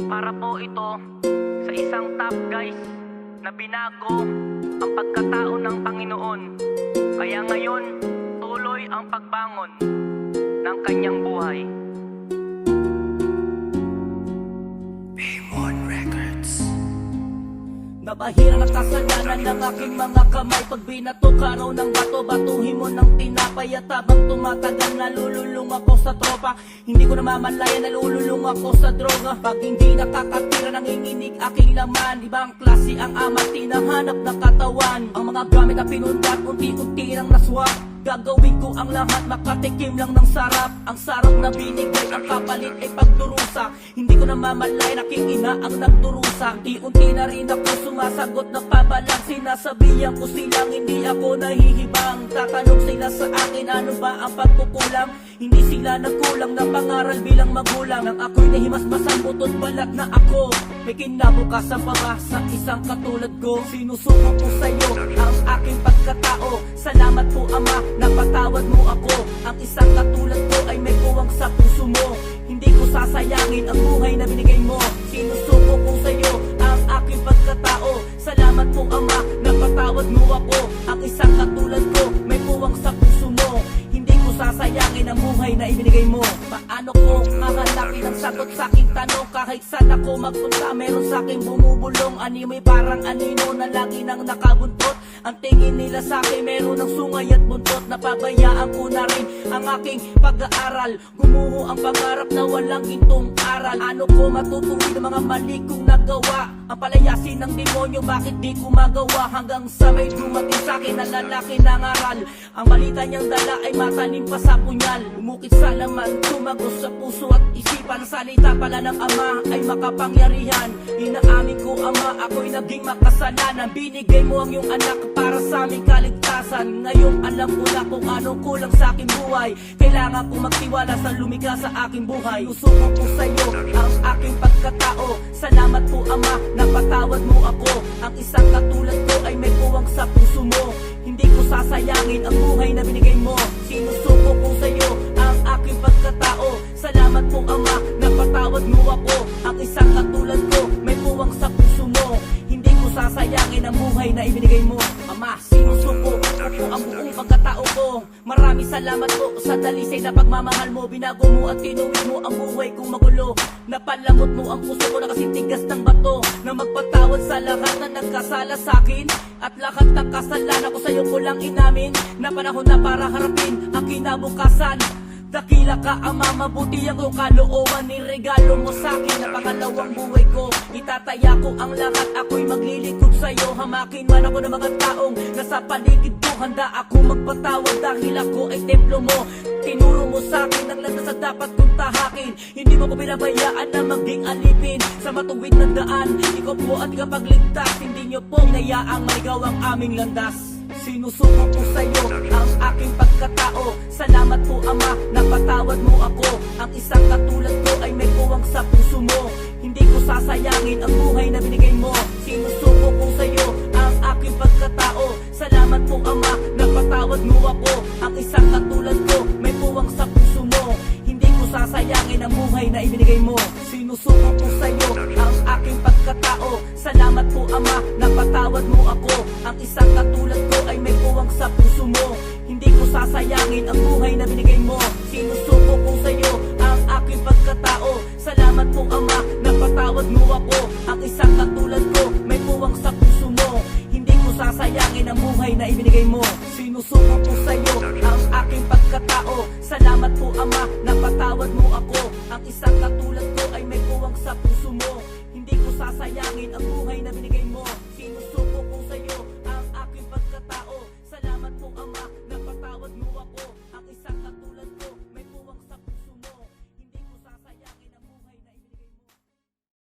Para po ito sa isang top guys na binago ang pagkatao ng Panginoon. Kaya ngayon, tuloy ang pagbangon ng kanyang buhay. Nabahira na kasalanan ng aking mga kamay. Pag binato ka raw ng bato, batuhin mo ng tinapay. At habang tumatagal, nalululong ako sa tropa. Hindi ko namamalaya, nalululong ako sa droga. Pag hindi nakakatira, nanginginig aking laman. Ibang klase ang amat, tinahanap na katawan. Ang mga gamit na pinundat, unti-unti nang naswak. Gagawin ko ang lahat, makatikim lang ng sarap. Ang sarap na binigay, ang kapalit ay pagdurusa. Hindi ko namamalay, aking ina ang nagdurusa. Unti-unti na rin ako sumasagot na pabalang. Sinasabihan ko silang hindi ako nahihibang. Tatanong sila sa akin, ano ba ang pagkukulang? Hindi sila nagkulang na pangaral bilang magulang. Nang ako'y nahimasmasan, butot balat na ako. May kinabukasan pa ba sa isang katulad ko? Sinusuko ko sa'yo ang aking pagkatao. Salamat po Ama, napatawad mo ako. Ang isang katulad ko ay may puwang sa puso mo. Hindi ko sasayangin ang buhay na binigay mo. Sinusuko ko sa'yo ang aking pagkatao. Salamat po Ama, napatawad mo ako. Ang isang katulad ko may puwang sa puso mo. Hindi ko sasayangin ang buhay na ibinigay mo. Paano ko mahanapin ang sagot sa aking tanong? Kahit saan ako magpunta, meron sa akin bumubulong. Animoy parang anino na lagi nang nakabuntot. Ang tingin nila sa akin, meron ng sungay at buntot. Napabayaan ko na rin ang aking pag-aaral. Gumuho ang pangarap na walang gintong aral. Ano ko matutuwi ng mga mali kong nagawa? Ang palayasin ng demonyo, bakit di ko magawa? Hanggang sa may dumating sa akin na lalaki ng aral. Ang balita niyang dala ay matalim pa sa punyal. Umukit sa laman, tumagos sa puso at isipan. Ang salita pala ng Ama ay makapangyarihan. Inaamin ko Ama, ako'y naging makasalanan. Binigay mo ang iyong anak para sa aming kaligtasan. Ngayon alam ko na kung anong kulang sa aking buhay. Kailangan kong magtiwala sa lumikha sa aking buhay. Usuko ko sa iyo ang aking pagkatao. Salamat po Ama, napatawad mo ako. Ang isang katulad ko ay may puwang sa puso mo. Hindi ko sasayangin ang buhay na binigay mo. Sinusuko ko sa iyo ang aking pagkatao. Salamat po Ama, napatawad mo ako. Ang isang katulad ko may puwang sa puso mo. Hindi ko sasayangin ang buhay na ibinigay mo. Ama, sinusuko ko ang buong pagkatao ko. Maraming salamat po sa dalisay na pagmamahal mo. Binago mo at tinuwid mo ang buhay kong magulo. Napalamot mo ang puso ko na kasing tigas ng bato. Na magpatawad sa lahat na nagkasala sa akin. At lahat ng kasalanan ko sa'yo ko lang inamin. Na panahon na para harapin ang kinabukasan. Dakila ka Ama, mabuti ang iyong kalooban. Niregalo mo sa'kin na pangalawang buhay ko. Itataya ko ang lahat, ako'y maglilingkod sa'yo. Hamakin man ako ng mga taong nasa paligid ko. Handa ako magpatawad dahil ako ay templo mo. Tinuro mo sa'kin ang landas na dapat kong tahakin. Hindi mo ko pinabayaan na maging alipin sa matuwid na daan. Ikaw po at ikapagligtas. Hindi nyo po nayaang maligaw ang aming landas. Sinusuko ko sa'yo ang aking pagkatao. Salamat po Ama, napatawad mo ako. Ang isang katulad ko ay may puwang sa puso mo. Hindi ko sasayangin ang buhay na binigay mo. Sinusuko ko sa'yo ang aking pagkatao. Salamat po Ama, napatawad mo ako. Ang isang katulad ko may puwang sa puso mo. Hindi ko sasayangin ang buhay na ibinigay mo. Sinusuko ko sa'yo ang aking pagkatao. Salamat po Ama, napatawad mo ako. Ang isang katulad ko ay may puwang sa puso mo. Hindi ko sasayangin ang buhay na binigay mo. Sinusuko ko sa'yo ang aking pagkatao. Salamat po Ama, napatawad mo ako. Ang isang katulad ko may puwang sa puso mo. Hindi ko sasayangin ang buhay na ibinigay mo. Sinusuko ko sa'yo ang aking pagkatao. Salamat po Ama, napatawad mo ako. Ang isang katulad ko ay may puwang sa puso mo.